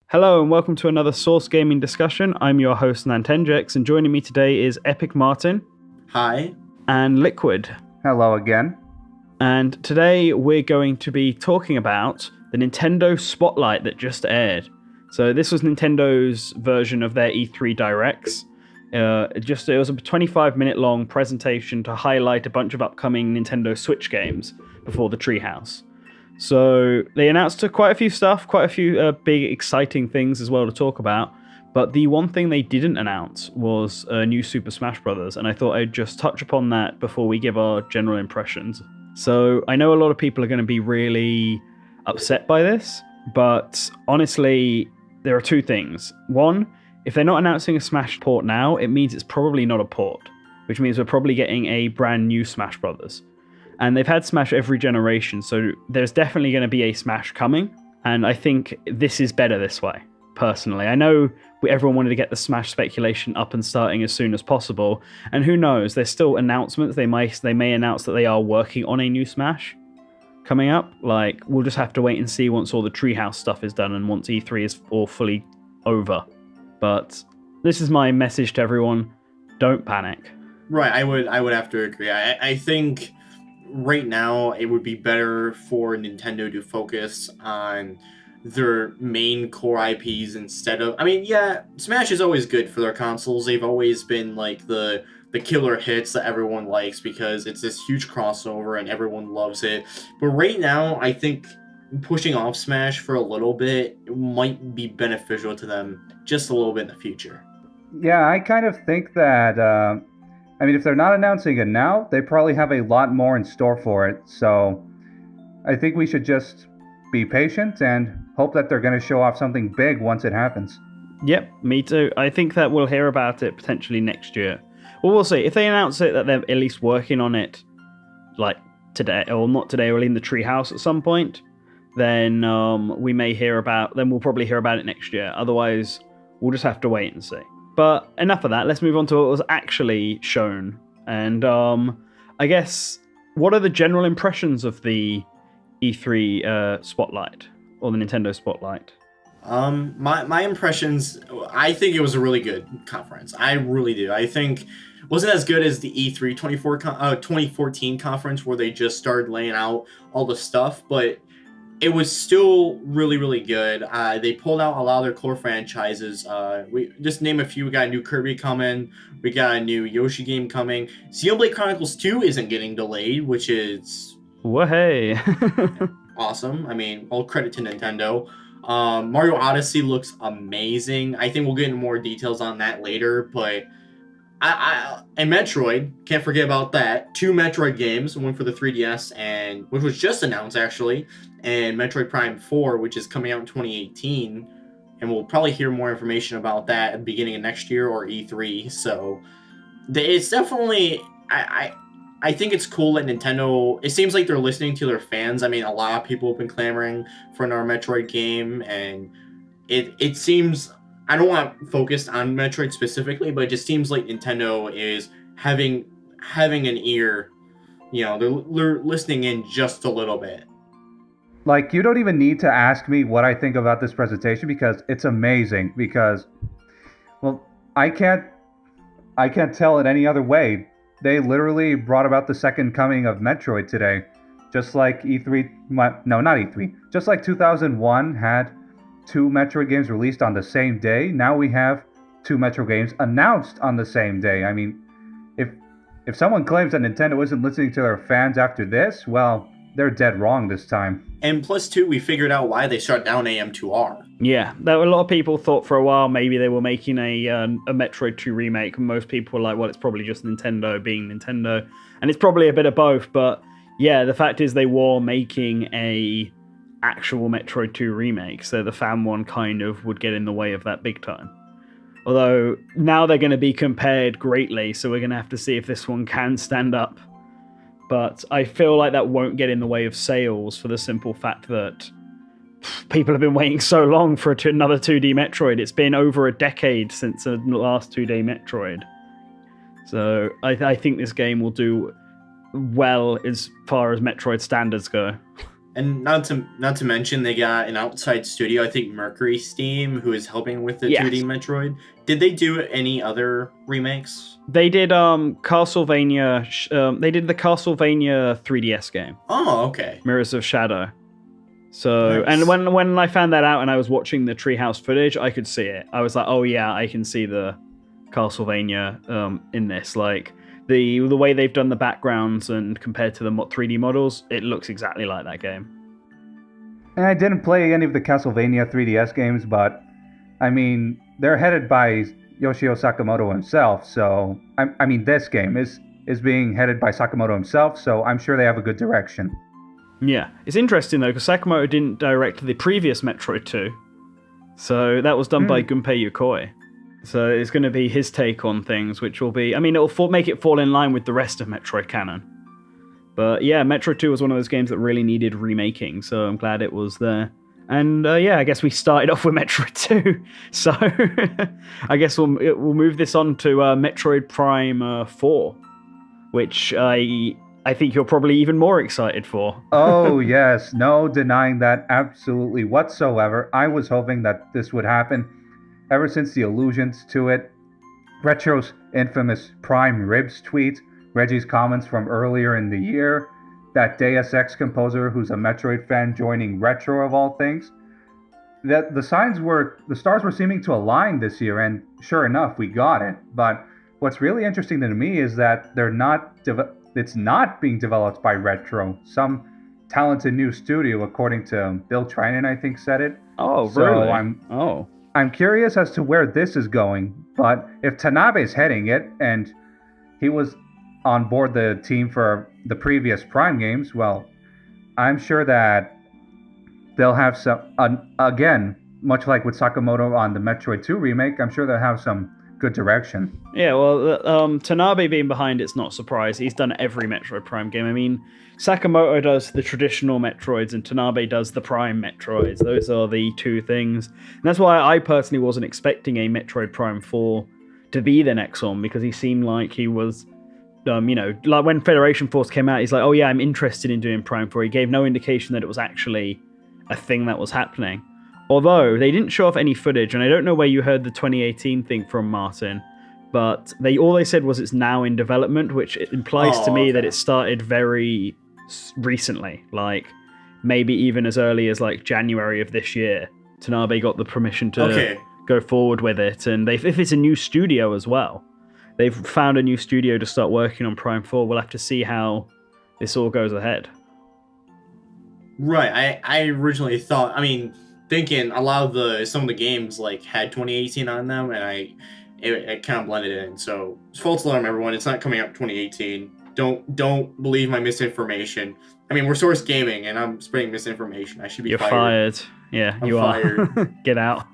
Hello and welcome to another Source Gaming discussion. I'm your host Nantenjex, and joining me today is Epic Martin. Hi. And Liquid. Hello again. And today we're going to be talking about the Nintendo Spotlight that just aired. So this was Nintendo's version of their E3 Directs. It was a 25-minute long presentation to highlight a bunch of upcoming Nintendo Switch games before the Treehouse. So they announced quite a few stuff, quite a few big exciting things as well to talk about. But the one thing they didn't announce was a new Super Smash Bros. And I thought I'd just touch upon that before we give our general impressions. So I know a lot of people are going to be really upset by this, but honestly, there are two things. One, if they're not announcing a Smash port now, it means it's probably not a port, which means we're probably getting a brand new Smash Brothers. And they've had Smash every generation, so there's definitely going to be a Smash coming, and I think this is better this way, personally. I know everyone wanted to get the Smash speculation up and starting as soon as possible, and who knows, there's still announcements. They may announce that they are working on a new Smash coming up. Like, we'll just have to wait and see once all the Treehouse stuff is done and once E3 is all fully over. But this is my message to everyone: don't panic. Right, I would have to agree. I think right now it would be better for Nintendo to focus on their main core IPs instead of... I mean, yeah, Smash is always good for their consoles. They've always been like the killer hits that everyone likes because it's this huge crossover and everyone loves it. But right now, I think pushing off Smash for a little bit might be beneficial to them just a little bit in the future. Yeah, I kind of think that, if they're not announcing it now, they probably have a lot more in store for it. So I think we should just be patient and hope that they're going to show off something big once it happens. Yep, me too. I think that we'll hear about it potentially next year. Well, we'll see. If they announce it that they're at least working on it, like today, or not today, or in the Treehouse at some point, then we'll probably hear about it next year. Otherwise, we'll just have to wait and see. But enough of that. Let's move on to what was actually shown. And I guess, what are the general impressions of the E3 Spotlight, or the Nintendo Spotlight? My impressions, I think it was a really good conference. I really do. I think it wasn't as good as the E3 2014 conference where they just started laying out all the stuff, but it was still really, really good. They pulled out a lot of their core franchises. We just name a few. We got a new Kirby coming. We got a new Yoshi game coming. Xenoblade Chronicles 2 isn't getting delayed, which is... Whoa-hey. awesome. I mean, all credit to Nintendo. Mario Odyssey looks amazing. I think we'll get into more details on that later, but and Metroid, can't forget about that. 2 Metroid games, one for the 3DS, and which was just announced actually, and Metroid Prime 4, which is coming out in 2018, and we'll probably hear more information about that at the beginning of next year or E3. So it's definitely, I think it's cool that Nintendo, it seems like they're listening to their fans. I mean, a lot of people have been clamoring for another Metroid game, and it seems, I don't want to focus on Metroid specifically, but it just seems like Nintendo is having an ear. You know, they're listening in just a little bit. Like, you don't even need to ask me what I think about this presentation because it's amazing. Because, well, I can't tell it any other way. They literally brought about the second coming of Metroid today. Just like E3, no, not E3. Just like 2001 had 2 Metroid games released on the same day. Now we have 2 Metroid games announced on the same day. I mean, if someone claims that Nintendo isn't listening to their fans after this, well, they're dead wrong this time. And plus, too, we figured out why they shut down AM2R. Yeah, there were a lot of people thought for a while maybe they were making a Metroid 2 remake. Most people were like, well, it's probably just Nintendo being Nintendo. And it's probably a bit of both, but yeah, the fact is they were making a actual Metroid 2 remake, so the fan one kind of would get in the way of that big time. Although, now they're going to be compared greatly, so we're going to have to see if this one can stand up. But I feel like that won't get in the way of sales for the simple fact that people have been waiting so long for another 2D Metroid. It's been over a decade since the last 2D Metroid. So I think this game will do well as far as Metroid standards go. And not to mention they got an outside studio, I think Mercury Steam, who is helping with the Yes. 2D Metroid. Did they do any other remakes? They did Castlevania. They did the Castlevania 3DS game, Oh, okay. Mirrors of Shadow. So, Nice. and when I found that out and I was watching the Treehouse footage, I could see it. I was like, oh yeah, I can see the Castlevania in this. Like the way they've done the backgrounds and compared to the 3D models, it looks exactly like that game. And I didn't play any of the Castlevania 3DS games, but I mean, they're headed by Yoshio Sakamoto himself. So I mean, this game is being headed by Sakamoto himself. So I'm sure they have a good direction. Yeah, it's interesting though because Sakamoto didn't direct the previous Metroid 2, so that was done by Gunpei Yokoi. So it's going to be his take on things, which will be, I mean, it'll make it fall in line with the rest of Metroid canon. But yeah, Metroid 2 was one of those games that really needed remaking, so I'm glad it was there. And yeah, I guess we started off with Metroid 2, so I guess we'll move this on to Metroid Prime 4, which I think you're probably even more excited for. Oh, yes. No denying that absolutely whatsoever. I was hoping that this would happen ever since the allusions to it. Retro's infamous Prime Ribs tweet, Reggie's comments from earlier in the year, that Deus Ex composer who's a Metroid fan joining Retro of all things. That the stars were seeming to align this year, and sure enough, we got it. But what's really interesting to me is that it's not being developed by Retro. Some talented new studio, according to Bill Trinan, I think said it. Oh, so really? I'm curious as to where this is going. But if Tanabe's heading it, and he was on board the team for the previous Prime games, well, I'm sure that they'll have some, again, much like with Sakamoto on the Metroid 2 remake, I'm sure they'll have some good direction. Yeah, well, Tanabe being behind it's not a surprise. He's done every Metroid Prime game. I mean, Sakamoto does the traditional Metroids and Tanabe does the Prime Metroids. Those are the two things. And that's why I personally wasn't expecting a Metroid Prime 4 to be the next one, because he seemed like he was, like when Federation Force came out, he's like, oh yeah, I'm interested in doing Prime 4. He gave no indication that it was actually a thing that was happening. Although they didn't show off any footage, and I don't know where you heard the 2018 thing from, Martin, but all they said was it's now in development, which implies to me that it started very recently, like maybe even as early as like January of this year. Tanabe got the permission to go forward with it, and if it's a new studio as well, they've found a new studio to start working on Prime 4. We'll have to see how this all goes ahead. Right, I originally thought, thinking a lot of some of the games like had 2018 on them, and it kind of blended in. So false alarm, everyone! It's not coming out 2018. Don't believe my misinformation. We're Source Gaming, and I'm spreading misinformation. I should be fired. You're fired. Yeah, I'm you fired. are. Get out.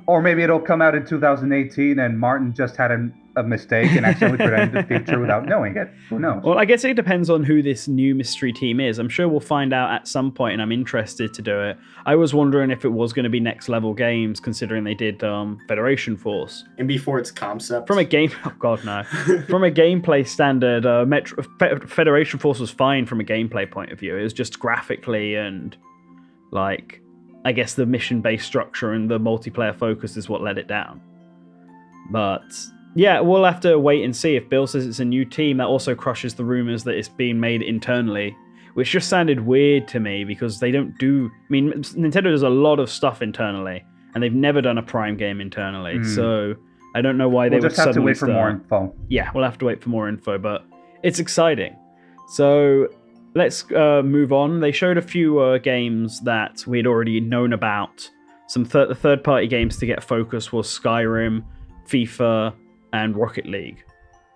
Or maybe it'll come out in 2018 and Martin just had a mistake and accidentally predicted the future without knowing it. Who knows? Well, I guess it depends on who this new mystery team is. I'm sure we'll find out at some point, and I'm interested to do it. I was wondering if it was going to be Next Level Games, considering they did Federation Force. And before its concept. From a game... Oh, God, no. From a gameplay standard, Federation Force was fine from a gameplay point of view. It was just graphically and, like, I guess the mission-based structure and the multiplayer focus is what let it down. But... yeah, we'll have to wait and see. If Bill says it's a new team, that also crushes the rumors that it's being made internally, which just sounded weird to me because they don't do... Nintendo does a lot of stuff internally, and they've never done a Prime game internally, so I don't know why they would suddenly We'll just have to wait for more info. Yeah, we'll have to wait for more info, but it's exciting. So let's move on. They showed a few games that we'd already known about. Some third-party games to get focus was Skyrim, FIFA, and Rocket League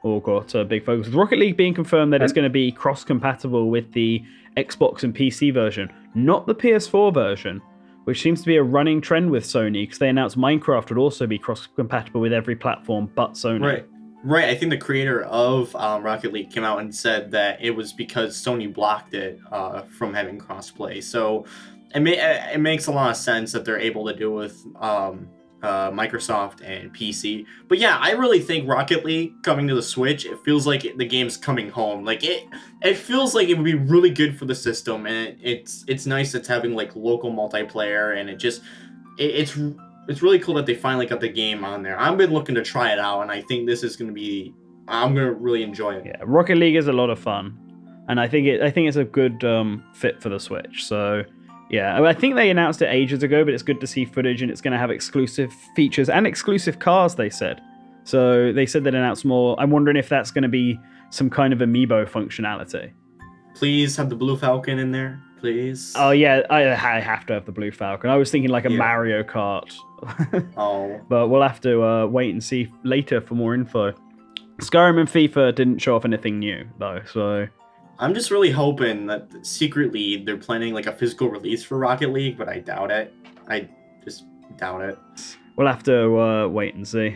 all got a big focus. With Rocket League being confirmed that it's going to be cross-compatible with the Xbox and PC version, not the PS4 version, which seems to be a running trend with Sony, because they announced Minecraft would also be cross-compatible with every platform but Sony. Right. I think the creator of Rocket League came out and said that it was because Sony blocked it from having cross-play. So it makes a lot of sense that they're able to do with Microsoft and PC. But yeah, I really think Rocket League coming to the Switch, it feels like the game's coming home. Like it feels like it would be really good for the system, and it's nice it's having like local multiplayer, and it's really cool that they finally got the game on there. I've been looking to try it out, and I think this is I'm gonna really enjoy it. Yeah, Rocket League is a lot of fun, and I think it's a good fit for the Switch. So yeah, I think they announced it ages ago, but it's good to see footage, and it's going to have exclusive features and exclusive cars, they said. So they said they'd announce more. I'm wondering if that's going to be some kind of amiibo functionality. Please have the Blue Falcon in there, please. Oh yeah, I have to have the Blue Falcon. I was thinking like a Mario Kart. Oh. But we'll have to wait and see later for more info. Skyrim and FIFA didn't show off anything new, though, so... I'm just really hoping that secretly they're planning like a physical release for Rocket League, but I doubt it. I just doubt it. We'll have to wait and see.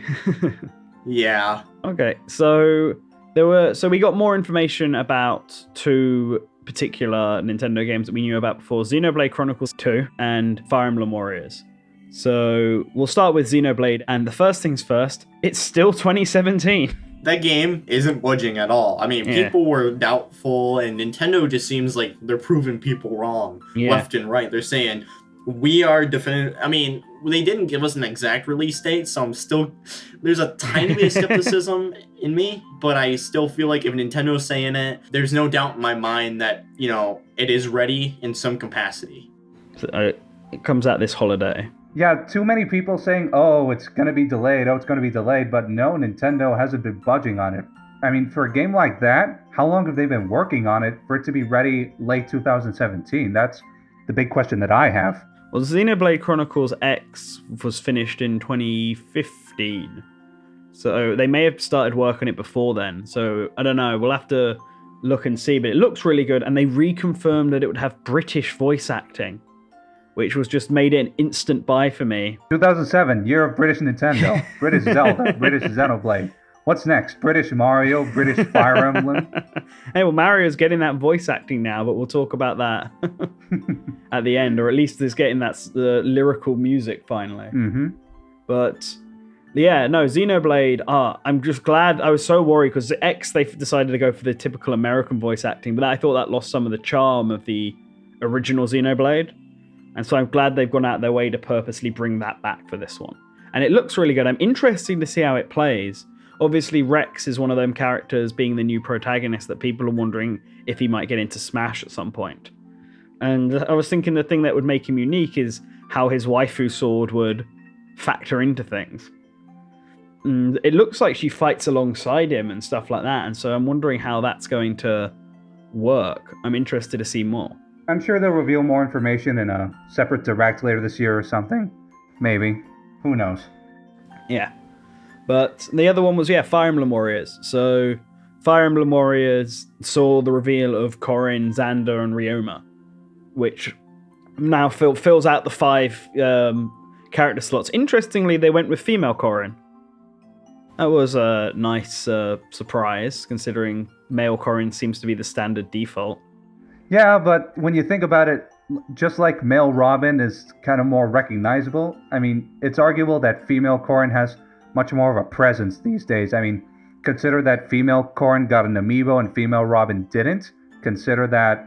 Yeah. Okay, so we got more information about two particular Nintendo games that we knew about before: Xenoblade Chronicles 2 and Fire Emblem Warriors. So we'll start with Xenoblade, and the first things first, it's still 2017. That game isn't budging at all. I mean, people were doubtful, and Nintendo just seems like they're proving people wrong left and right. They're saying, we are definitive. I mean, they didn't give us an exact release date, so there's a tiny bit of skepticism in me, but I still feel like if Nintendo's saying it, there's no doubt in my mind that, it is ready in some capacity. So, it comes out this holiday. Yeah, too many people saying, oh, it's going to be delayed, but no, Nintendo hasn't been budging on it. I mean, for a game like that, how long have they been working on it for it to be ready late 2017? That's the big question that I have. Well, Xenoblade Chronicles X was finished in 2015, so they may have started work on it before then, so I don't know, we'll have to look and see, but it looks really good, and they reconfirmed that it would have British voice acting, which was just made it an instant buy for me. 2007, year of British Nintendo, British Zelda, British Xenoblade. What's next? British Mario, British Fire Emblem? Hey, well, Mario's getting that voice acting now, but we'll talk about that at the end, or at least there's getting that lyrical music finally. Mm-hmm. But yeah, no, Xenoblade, I'm just glad. I was so worried because X, they decided to go for the typical American voice acting, but I thought that lost some of the charm of the original Xenoblade. And so I'm glad they've gone out of their way to purposely bring that back for this one. And it looks really good. I'm interested to see how it plays. Obviously, Rex is one of them characters being the new protagonist that people are wondering if he might get into Smash at some point. And I was thinking the thing that would make him unique is how his waifu sword would factor into things. And it looks like she fights alongside him and stuff like that. And so I'm wondering how that's going to work. I'm interested to see more. I'm sure they'll reveal more information in a separate direct later this year or something. Maybe. Who knows? Yeah. But the other one was, Fire Emblem Warriors. So Fire Emblem Warriors saw the reveal of Corrin, Xander, and Ryoma, which now fills out the 5 character slots. Interestingly, they went with female Corrin. That was a nice surprise, considering male Corrin seems to be the standard default. Yeah, but when you think about it, just like male Robin is kind of more recognizable, I mean, it's arguable that female Corrin has much more of a presence these days. I mean, consider that female Corrin got an amiibo and female Robin didn't. Consider that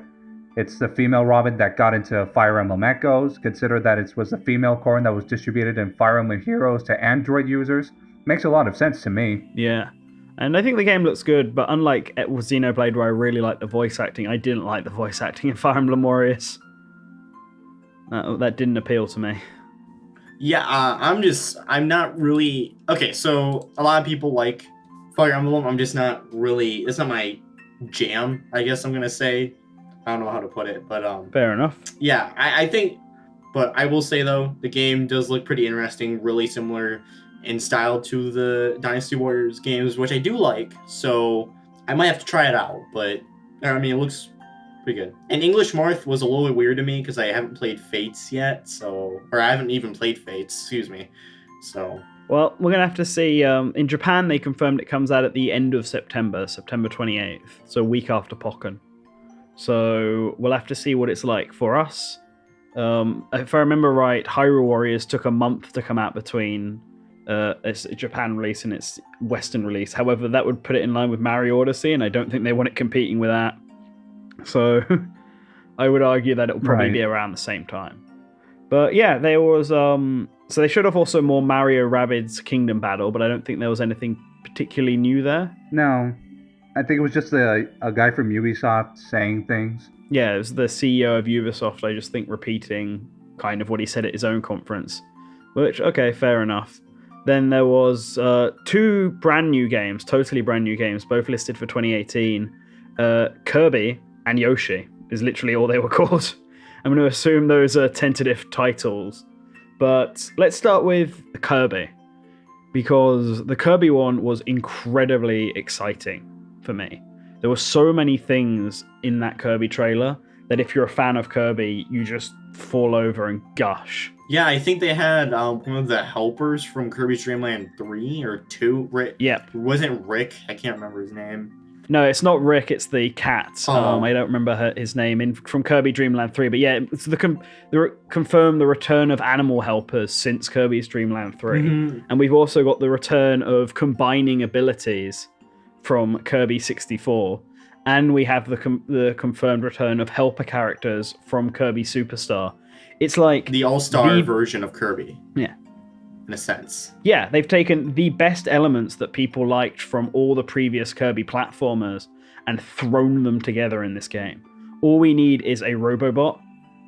it's the female Robin that got into Fire Emblem Echoes. Consider that it was the female Corrin that was distributed in Fire Emblem Heroes to Android users. Makes a lot of sense to me. Yeah. And I think the game looks good, but unlike with Xenoblade, where I really like the voice acting, I didn't like the voice acting in Fire Emblem Warriors. That didn't appeal to me. Yeah, I'm not really... Okay, so a lot of people like Fire Emblem. I'm just not really... It's not my jam, I guess I'm going to say. I don't know how to put it, but... Fair enough. Yeah, I think... But I will say, though, the game does look pretty interesting, really similar in style to the Dynasty Warriors games, which I do like, so I might have to try it out, but I mean, it looks pretty good. And English Marth was a little bit weird to me because I haven't played Fates yet, or I haven't even played Fates, excuse me, so... Well, we're going to have to see. In Japan, they confirmed it comes out at the end of September 28th, so a week after Pokken. So we'll have to see what it's like for us. If I remember right, Hyrule Warriors took a month to come out between its Japan release and its Western release. However, that would put it in line with Mario Odyssey, and I don't think they want it competing with that. So I would argue that it'll probably be around the same time. But yeah, there was so they showed off also more Mario Rabbids Kingdom Battle, but I don't think there was anything particularly new there. No, I think it was just a guy from Ubisoft saying things. Yeah, it was the CEO of Ubisoft, I just think, repeating kind of what he said at his own conference. Which, okay, fair enough. Then there was 2 brand new games, totally brand new games, both listed for 2018. Kirby and Yoshi is literally all they were called. I'm going to assume those are tentative titles. But let's start with Kirby, because the Kirby one was incredibly exciting for me. There were so many things in that Kirby trailer that if you're a fan of Kirby, you just fall over and gush. Yeah, I think they had one of the helpers from Kirby's Dream Land 3 or 2. Rick. Yep. Wasn't Rick? I can't remember his name. No, it's not Rick, it's the cat. I don't remember his name from Kirby Dream Land 3. But yeah, it's confirmed the return of animal helpers since Kirby's Dream Land 3. Mm-hmm. And we've also got the return of combining abilities from Kirby 64. And we have the confirmed return of helper characters from Kirby Superstar. It's like the all-star version of Kirby. Yeah. In a sense. Yeah, they've taken the best elements that people liked from all the previous Kirby platformers and thrown them together in this game. All we need is a Robobot,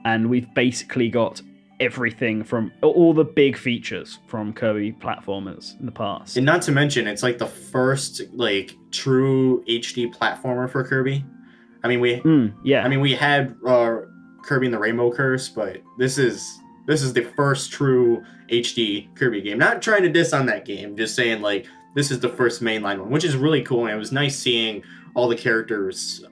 and we've basically got everything from all the big features from Kirby platformers in the past. And not to mention, it's like the first like true HD platformer for Kirby. I mean, we had Kirby and the Rainbow Curse, but this is the first true HD Kirby game. Not trying to diss on that game, just saying like this is the first mainline one, which is really cool. And it was nice seeing all the characters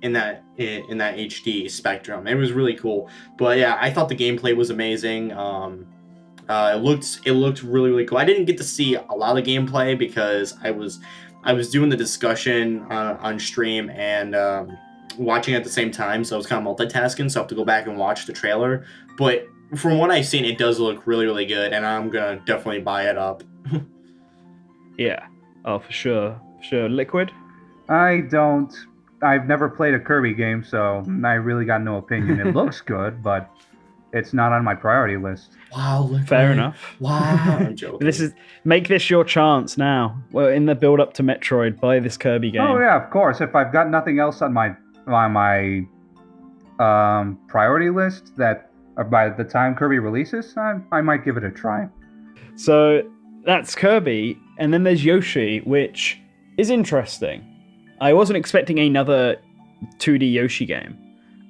in that HD spectrum. It was really cool. But yeah, I thought the gameplay was amazing. It looked really, really cool. I didn't get to see a lot of gameplay because I was doing the discussion on stream and watching at the same time, so I was kind of multitasking, so I have to go back and watch the trailer. But from what I've seen, it does look really, really good, and I'm gonna definitely buy it up. Yeah. Oh, for sure. Liquid? I've never played a Kirby game, so I really got no opinion. It looks good, but it's not on my priority list. Wow, Liquid. Fair enough. Wow. I'm joking. Make this your chance now. Well, in the build up to Metroid, buy this Kirby game. Oh yeah, of course. If I've got nothing else on my priority list that by the time Kirby releases, I might give it a try. So that's Kirby, and then there's Yoshi, which is interesting. I wasn't expecting another 2D Yoshi game,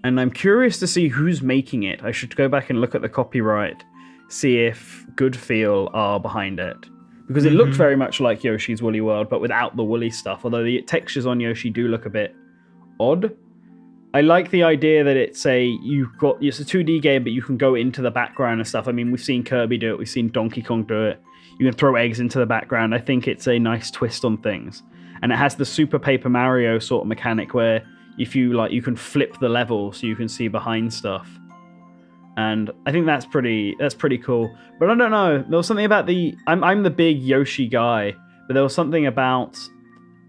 and I'm curious to see who's making it. I should go back and look at the copyright, see if Good Feel are behind it, because it looked very much like Yoshi's Woolly World, but without the woolly stuff, although the textures on Yoshi do look a bit odd. I like the idea that it's a 2D game, but you can go into the background and stuff. I mean, we've seen Kirby do it, we've seen Donkey Kong do it. You can throw eggs into the background. I think it's a nice twist on things. And it has the Super Paper Mario sort of mechanic where if you like, you can flip the level so you can see behind stuff. And I think that's pretty cool. But I don't know. There was something about I'm the big Yoshi guy, but there was something about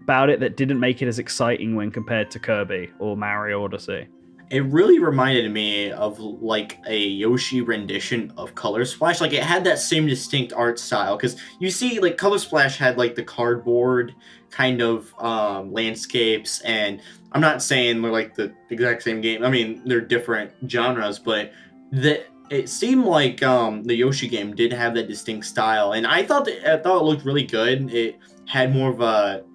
it that didn't make it as exciting when compared to Kirby or Mario Odyssey. It really reminded me of like a Yoshi rendition of Color Splash. Like it had that same distinct art style, because you see like Color Splash had like the cardboard kind of landscapes, and I'm not saying they're like the exact same game. I mean, they're different genres, but it seemed like the Yoshi game did have that distinct style, and I thought it looked really good. It had more of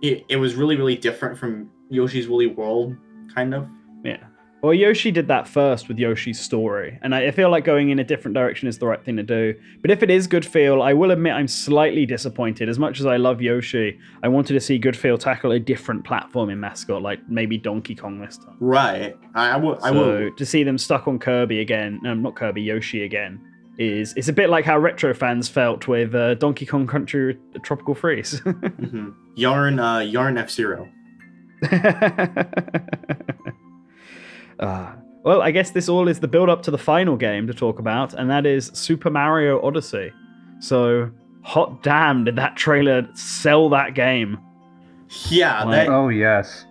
it was really, really different from Yoshi's Woolly World, kind of. Yeah. Well, Yoshi did that first with Yoshi's Story, and I feel like going in a different direction is the right thing to do. But if it is Good Feel, I will admit I'm slightly disappointed. As much as I love Yoshi, I wanted to see Good Feel tackle a different platforming mascot, like maybe Donkey Kong this time. Right. I will. To see them stuck on Kirby again, no, not Kirby, Yoshi again, it's a bit like how retro fans felt with Donkey Kong Country Tropical Freeze. Mm-hmm. Yarn F-Zero. Well, I guess this all is the build up to the final game to talk about, and that is Super Mario Odyssey. So, hot damn, did that trailer sell that game? Yeah, Like- Oh, yes.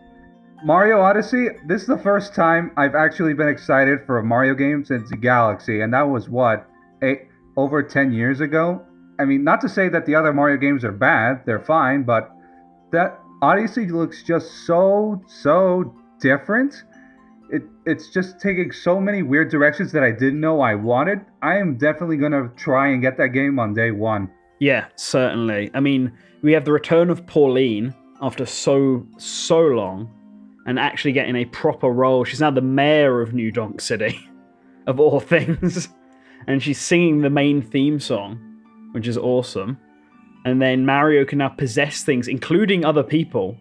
Mario Odyssey, this is the first time I've actually been excited for a Mario game since Galaxy, and that was, over 10 years ago? I mean, not to say that the other Mario games are bad, they're fine, but that Odyssey looks just so different. It's just taking so many weird directions that I didn't know I wanted. I am definitely going to try and get that game on day one. Yeah, certainly. I mean, we have the return of Pauline after so long, and actually getting a proper role. She's now the mayor of New Donk City, of all things. And she's singing the main theme song, which is awesome. And then Mario can now possess things, including other people.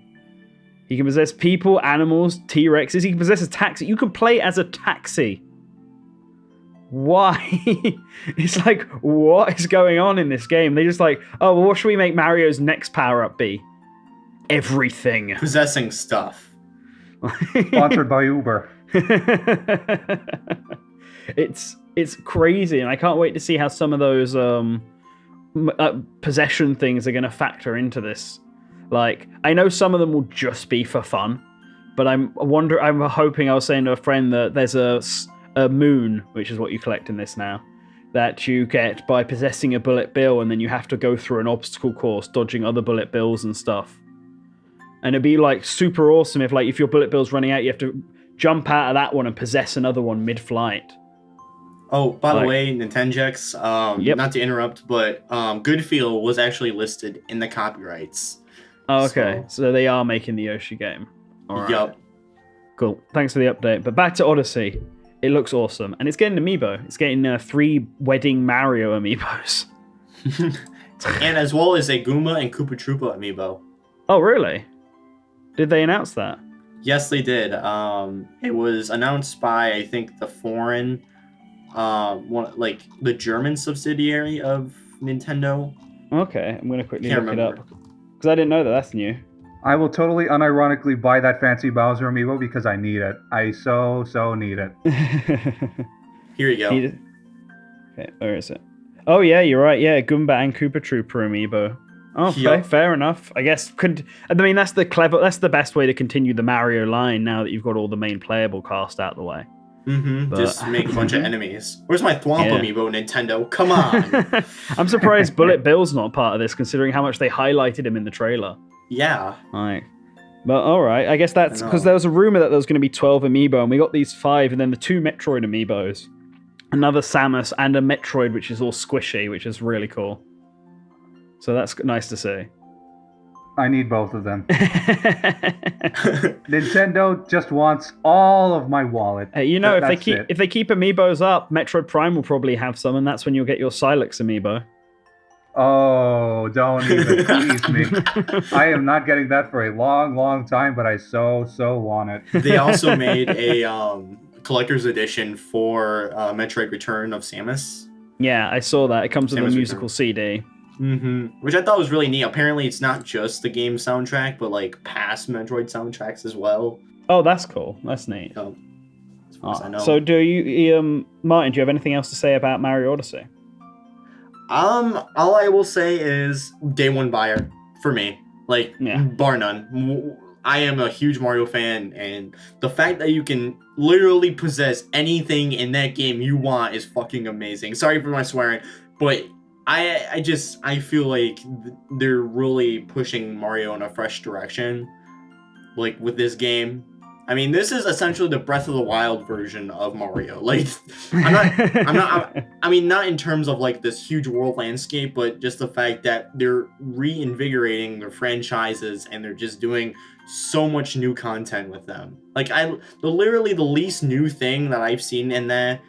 He can possess people, animals, T-Rexes. He can possess a taxi. You can play as a taxi. Why? It's like, what is going on in this game? They're just like, oh, well, what should we make Mario's next power-up be? Everything. possessing stuff. Sponsored by Uber. It's crazy, and I can't wait to see how some of those possession things are going to factor into this. Like, I know some of them will just be for fun, but I'm hoping, I was saying to a friend that there's a moon, which is what you collect in this now, that you get by possessing a bullet bill, and then you have to go through an obstacle course, dodging other bullet bills and stuff. And it'd be like super awesome if your bullet bill's running out, you have to jump out of that one and possess another one mid-flight. Oh, by the way, Nintendex, Yep. not to interrupt, but Goodfeel was actually listed in the copyrights. Oh, okay. So they are making the Yoshi game. All right. Yup. Cool. Thanks for the update. But back to Odyssey. It looks awesome. And it's getting amiibo. It's getting 3 Wedding Mario amiibos. And as well as a Goomba and Koopa Troopa amiibo. Oh, really? Did they announce that? Yes, they did. It was announced by, I think, the foreign, the German subsidiary of Nintendo. Okay. I'm going to quickly Can't look remember. it up. Because I didn't know that. That's new. I will totally unironically buy that fancy Bowser amiibo because I need it. I so need it. Here you go. Okay, where is it? Oh, yeah, you're right. Yeah, Goomba and Koopa Trooper amiibo. Oh, Yup. fair enough. I guess that's the best way to continue the Mario line now that you've got all the main playable cast out of the way. Mm-hmm. But- Just make a bunch of enemies. Where's my Thwomp Yeah. amiibo, Nintendo? Come on. I'm surprised Bullet Bill's not part of this, considering how much they highlighted him in the trailer. Yeah. Like, but all right, I guess that's I know. because there was a rumor that there was going to be 12 amiibo, and we got these 5, and then the 2 Metroid amiibos, another Samus, and a Metroid which is all squishy, which is really cool. So that's nice to see. I need both of them. Nintendo just wants all of my wallet. Hey, you know, That's it. if they keep amiibos up, Metroid Prime will probably have some, and that's when you'll get your Silex amiibo. Oh, don't even tease me. I am not getting that for a long time, but I so want it. They also made a collector's edition for Metroid Return of Samus. Yeah, I saw that. It comes with a Samus musical CD. Mm-hmm. Which I thought was really neat. Apparently, it's not just the game soundtrack, but like past Metroid soundtracks as well. Oh, that's cool. That's neat. So, as far as I know. So, do you, Martin? Do you have anything else to say about Mario Odyssey? All I will say is day one buyer for me. Like, Yeah. bar none. I am a huge Mario fan, and the fact that you can literally possess anything in that game you want is fucking amazing. Sorry for my swearing, but I feel like they're really pushing Mario in a fresh direction, like with this game. I mean, this is essentially the Breath of the Wild version of Mario. Like, I mean, not in terms of like this huge world landscape, but just the fact that they're reinvigorating their franchises and they're just doing so much new content with them. Like, literally the least new thing that I've seen in that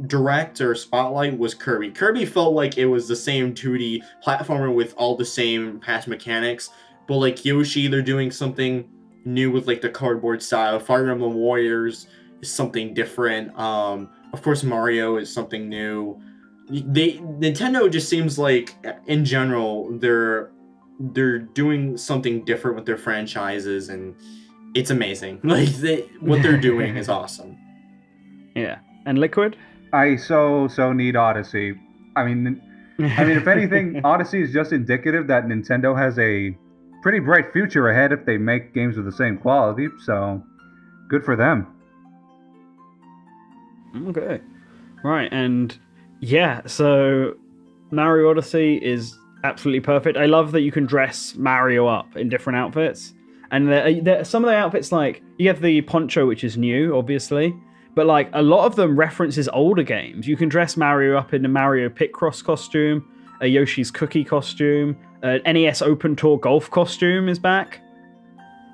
direct or spotlight was Kirby. Kirby felt like it was the same 2D platformer with all the same past mechanics, but like Yoshi, they're doing something new with like the cardboard style. Fire Emblem Warriors is something different. Of course, Mario is something new. Nintendo just seems like in general they're doing something different with their franchises, and it's amazing. Like what they're doing is awesome. Yeah. And Liquid? I so need Odyssey. I mean, if anything, Odyssey is just indicative that Nintendo has a pretty bright future ahead if they make games of the same quality. So, good for them. Okay. Right, and yeah, so Mario Odyssey is absolutely perfect. I love that you can dress Mario up in different outfits. And some of the outfits, like, you have the poncho, which is new, obviously. But, like, a lot of them references older games. You can dress Mario up in a Mario Picross costume, a Yoshi's Cookie costume, an NES Open Tour Golf costume is back.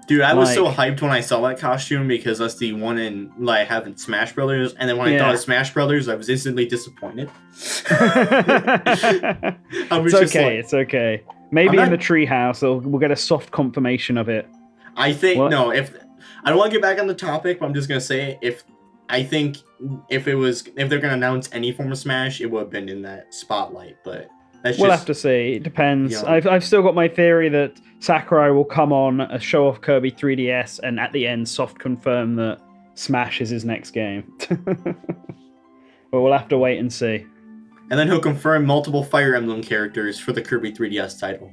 Dude, I was so hyped when I saw that costume because that's the one in like having Smash Brothers, and then when I thought of Smash Brothers, I was instantly disappointed. It's okay. Maybe in the treehouse, we'll get a soft confirmation of it. I think if I don't want to get back on the topic, but I'm just gonna say if they're gonna announce any form of Smash, it would have been in that spotlight, but. We'll have to see. It depends. I've still got my theory that Sakurai will come on, show off Kirby 3DS, and at the end soft confirm that Smash is his next game. But we'll have to wait and see. And then he'll confirm multiple Fire Emblem characters for the Kirby 3DS title.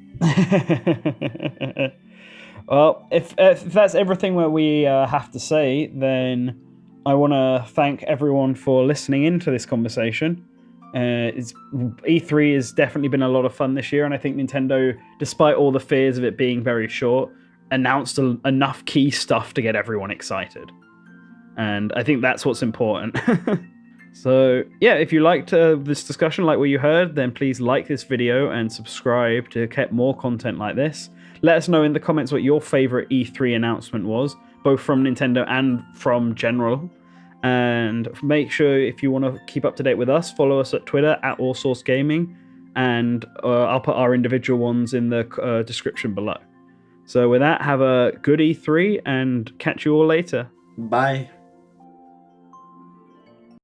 Well, if that's everything that we have to say, then I want to thank everyone for listening into this conversation. E3 has definitely been a lot of fun this year, and I think Nintendo, despite all the fears of it being very short, announced enough key stuff to get everyone excited. And I think that's what's important. So, yeah, if you liked this discussion, like what you heard, then please like this video and subscribe to get more content like this. Let us know in the comments what your favorite E3 announcement was, both from Nintendo and from general. And make sure, if you want to keep up to date with us, follow us at Twitter at AllSourceGaming, and I'll put our individual ones in the description below. So with that, have a good E3 and catch you all later. Bye.